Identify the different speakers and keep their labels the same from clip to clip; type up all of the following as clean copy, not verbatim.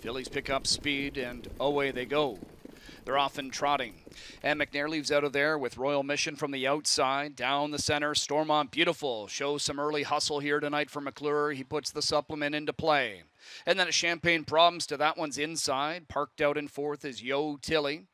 Speaker 1: Fillies pick up speed and away they go. They're off and trotting. And McNair leaves out of there with Royal Mission from the outside. Down the center, Stormont Beautiful shows some early hustle here tonight for McClure. He puts the supplement into play. And then a Champagne Problems to that one's inside. Parked out in fourth is Yo Tilly.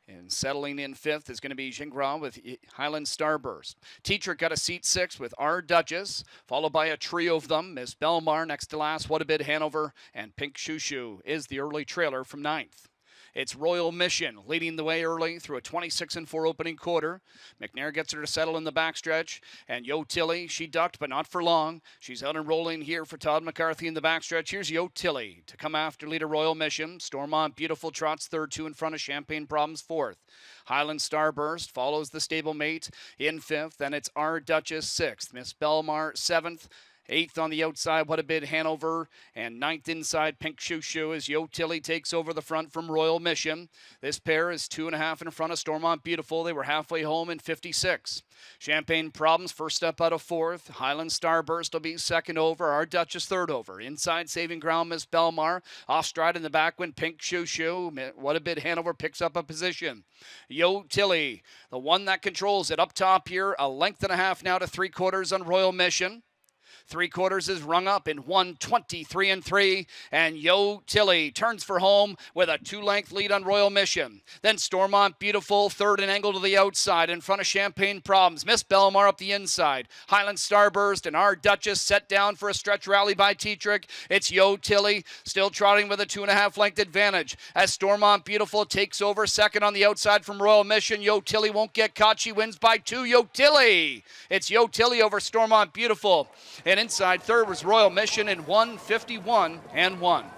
Speaker 1: And settling in fifth is going to be Gingras with Highland Starburst. Teacher got a seat sixth with Our Duchess, followed by a trio of them. Miss Belmar next to last, What a Bit Hanover, and Pink Shoo Shoo is the early trailer from ninth. It's Royal Mission leading the way early through a 26-4 opening quarter. McNair gets her to settle in the backstretch. And Yo Tilly, she ducked, but not for long. She's out and rolling here for Todd McCarthy in the backstretch. Here's Yo Tilly to come after leader Royal Mission. Stormont Beautiful trots third, two in front of Champagne Problems fourth. Highland Starburst follows the stablemate in fifth. Then it's Our Duchess sixth. Miss Belmar seventh. Eighth on the outside, What a Bit Hanover, and ninth inside, Pink Shoo Shoo as Yo Tilly takes over the front from Royal Mission. This pair is 2.5 in front of Stormont Beautiful. They were halfway home in 56. Champagne Problems first up out of fourth. Highland Starburst will be second over. Our Duchess third over. Inside Saving Ground, Miss Belmar. Off stride in the back when Pink Shoo Shoo. What a Bit Hanover picks up a position. Yo Tilly, the one that controls it up top here. A length and a half now to 3/4 on Royal Mission. 3/4 is rung up in 1:23-3, and Yo Tilly turns for home with a 2-length lead on Royal Mission. Then Stormont Beautiful, third and angle to the outside in front of Champagne Problems. Miss Belmar up the inside. Highland Starburst and Our Duchess set down for a stretch rally by Tetrick. It's Yo Tilly still trotting with a 2.5-length advantage as Stormont Beautiful takes over second on the outside from Royal Mission. Yo Tilly won't get caught. She wins by 2. Yo Tilly. It's Yo Tilly over Stormont Beautiful. And inside third was Royal Mission in 1:51-1.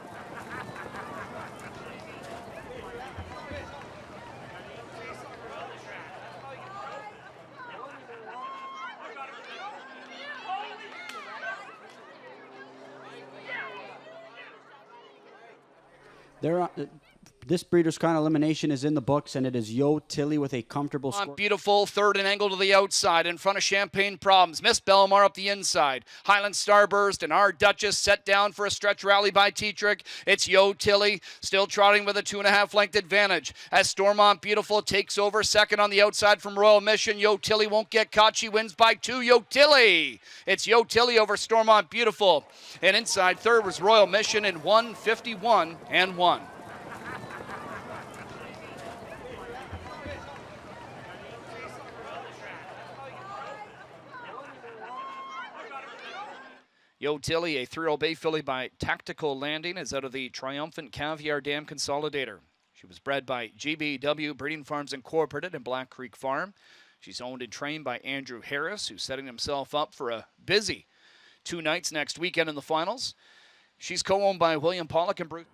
Speaker 2: This Breeders' Crown elimination is in the books, and it is Yo Tilly with a comfortable score.
Speaker 1: Beautiful, third and angle to the outside in front of Champagne Problems. Miss Belmar up the inside. Highland Starburst and Our Duchess set down for a stretch rally by Tetrick. It's Yo Tilly still trotting with a 2.5-length advantage as Stormont Beautiful takes over second on the outside from Royal Mission. Yo Tilly won't get caught. She wins by 2. Yo Tilly. It's Yo Tilly over Stormont Beautiful. And inside third was Royal Mission in 1:51-1. Yo Tilly, a 3-year-old bay filly by Tactical Landing, is out of the triumphant Caviar Dam Consolidator. She was bred by GBW Breeding Farms Incorporated and Black Creek Farm. She's owned and trained by Andrew Harris, who's setting himself up for a busy 2 nights next weekend in the finals. She's co-owned by William Pollock and Bruce.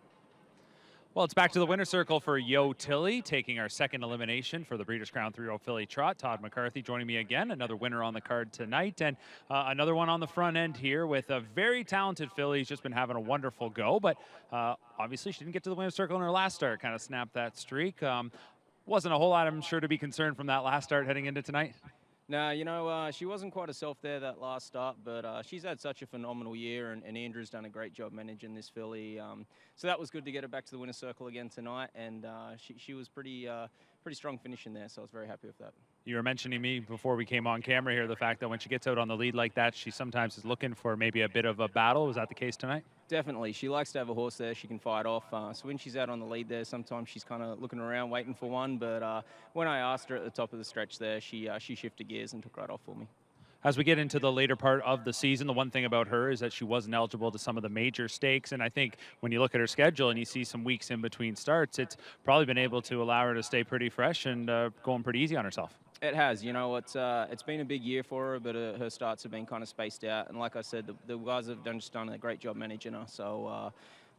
Speaker 3: Well, it's back to the winner's circle for Yo Tilly, taking our second elimination for the Breeders' Crown 3-year-old filly trot. Todd McCarthy joining me again, another winner on the card tonight, and another one on the front end here with a very talented filly. She's just been having a wonderful go, but obviously she didn't get to the winner's circle in her last start, kind of snapped that streak. Wasn't a whole lot, I'm sure, to be concerned from that last start heading into tonight.
Speaker 4: No, you know, she wasn't quite herself there that last start, but she's had such a phenomenal year, and Andrew's done a great job managing this filly. So that was good to get her back to the winner's circle again tonight, and she was pretty strong finishing there, so I was very happy with that.
Speaker 3: You were mentioning me before we came on camera here, the fact that when she gets out on the lead like that, she sometimes is looking for maybe a bit of a battle. Was that the case tonight?
Speaker 4: Definitely. She likes to have a horse there she can fight off. So when she's out on the lead there, sometimes she's kind of looking around waiting for one. But when I asked her at the top of the stretch there, she shifted gears and took right off for me.
Speaker 3: As we get into the later part of the season, the one thing about her is that she wasn't eligible to some of the major stakes. And I think when you look at her schedule and you see some weeks in between starts, it's probably been able to allow her to stay pretty fresh and going pretty easy on herself.
Speaker 4: It has. You know, it's been a big year for her, but her starts have been kind of spaced out. And like I said, the guys have just done a great job managing her. So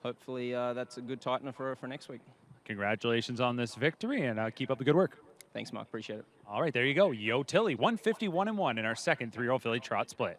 Speaker 4: hopefully that's a good tightener for her for next week.
Speaker 3: Congratulations on this victory, and keep up the good work.
Speaker 4: Thanks, Mark. Appreciate it.
Speaker 3: All right, there you go. Yo Tilly, 151-1 in our second 3-year-old filly trot split.